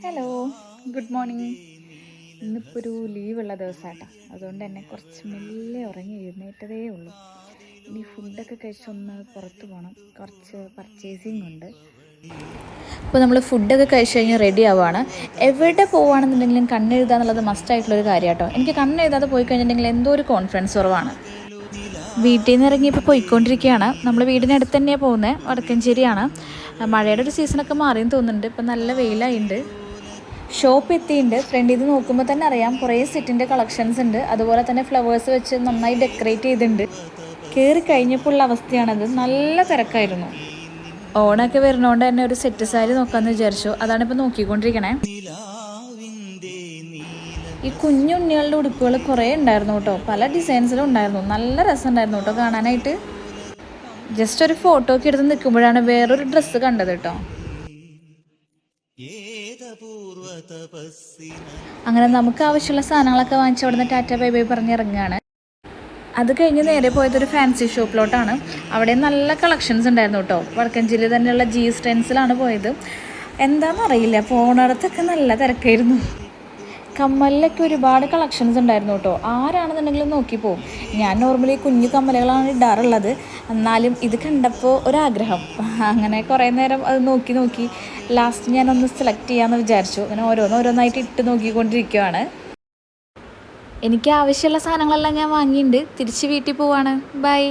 Hello, good morning. ഇന്നിപ്പോൾ ഒരു ലീവുള്ള ദിവസമാട്ടോ, അതുകൊണ്ട് തന്നെ കുറച്ച് മെല്ലെ ഉറങ്ങി എഴുന്നേറ്റതേ ഉള്ളൂ. ഇനി ഫുഡൊക്കെ കഴിച്ചൊന്ന് പുറത്ത് പോകണം, കുറച്ച് പർച്ചേസിങ് ഉണ്ട്. അപ്പോൾ നമ്മൾ ഫുഡൊക്കെ കഴിച്ച് കഴിഞ്ഞ് റെഡി ആവുകയാണ്. എവിടെ പോവുകയാണെന്നുണ്ടെങ്കിലും കണ്ണെഴുതുക എന്നുള്ളത് മസ്റ്റായിട്ടുള്ളൊരു കാര്യം കേട്ടോ. എനിക്ക് കണ്ണെഴുതാതെ പോയി കഴിഞ്ഞിട്ടുണ്ടെങ്കിൽ എന്തോ ഒരു കോൺഫിഡൻസ് കുറവാണ്. വീട്ടിൽ നിന്ന് ഇറങ്ങി ഇപ്പോൾ പോയിക്കൊണ്ടിരിക്കുകയാണ്. നമ്മൾ വീടിനടുത്ത് തന്നെയാണ് പോകുന്നത്, വടക്കഞ്ചേരിയാണ്. മഴയുടെ ഒരു സീസണൊക്കെ മാറിയെന്ന് തോന്നുന്നുണ്ട്. ഇപ്പം നല്ല വെയിലായിട്ടുണ്ട്. ഷോപ്പ് എത്തിയിട്ടുണ്ട്. ഫ്രണ്ടിൽ നിന്ന് നോക്കുമ്പോൾ തന്നെ അറിയാം കുറേ സെറ്റിൻ്റെ കളക്ഷൻസ് ഉണ്ട്. അതുപോലെ തന്നെ ഫ്ലവേഴ്സ് വെച്ച് നന്നായി ഡെക്കറേറ്റ് ചെയ്തിട്ടുണ്ട്. കയറി കഴിഞ്ഞപ്പോൾ ഉള്ള അവസ്ഥയാണത്. നല്ല തിരക്കായിരുന്നു. ഓണമൊക്കെ വരുന്നതുകൊണ്ട് തന്നെ ഒരു സെറ്റ് സാരി നോക്കാമെന്ന് വിചാരിച്ചു. അതാണിപ്പോൾ നോക്കിക്കൊണ്ടിരിക്കണേ. ഈ കുഞ്ഞുണ്ണികളുടെ ഉടുപ്പുകൾ കുറേ ഉണ്ടായിരുന്നു കേട്ടോ, പല ഡിസൈൻസിലും ഉണ്ടായിരുന്നു. നല്ല രസമുണ്ടായിരുന്നു കേട്ടോ കാണാനായിട്ട്. ജസ്റ്റ് ഒരു ഫോട്ടോ ഒക്കെ എടുത്ത് നിൽക്കുമ്പോഴാണ് വേറൊരു ഡ്രസ്സ് കണ്ടത് കേട്ടോ. അങ്ങനെ നമുക്ക് ആവശ്യമുള്ള സാധനങ്ങളൊക്കെ വാങ്ങിച്ച് അവിടെ നിന്ന് ടാറ്റ ബൈ ബൈ പറഞ്ഞ് ഇറങ്ങുകയാണ്. അത് കഴിഞ്ഞ് നേരെ പോയതൊരു ഫാൻസി ഷോപ്പിലോട്ടാണ്. അവിടെ നല്ല കളക്ഷൻസ് ഉണ്ടായിരുന്നു കേട്ടോ. വടക്കഞ്ചേരി തന്നെയുള്ള ജി സ്റ്റെൻസിലാണ് പോയത്. എന്താണെന്നറിയില്ല, പോണിടത്തൊക്കെ നല്ല തിരക്കായിരുന്നു. കമ്മലിലൊക്കെ ഒരുപാട് കളക്ഷൻസ് ഉണ്ടായിരുന്നു കേട്ടോ. ആരാണെന്നുണ്ടെങ്കിലും നോക്കിപ്പോവും. ഞാൻ നോർമലി കുഞ്ഞു കമ്മലുകളാണ് ഇടാറുള്ളത്, എന്നാലും ഇത് കണ്ടപ്പോൾ ഒരാഗ്രഹം. അങ്ങനെ കുറേ നേരം അത് നോക്കി ലാസ്റ്റ് ഞാനൊന്ന് സെലക്ട് ചെയ്യാമെന്ന് വിചാരിച്ചു. അങ്ങനെ ഓരോന്നായിട്ട് ഇട്ട് നോക്കിക്കൊണ്ടിരിക്കുകയാണ്. എനിക്ക് ആവശ്യമുള്ള സാധനങ്ങളെല്ലാം ഞാൻ വാങ്ങിയിട്ടുണ്ട്. തിരിച്ച് വീട്ടിൽ പോവാണ്. ബൈ.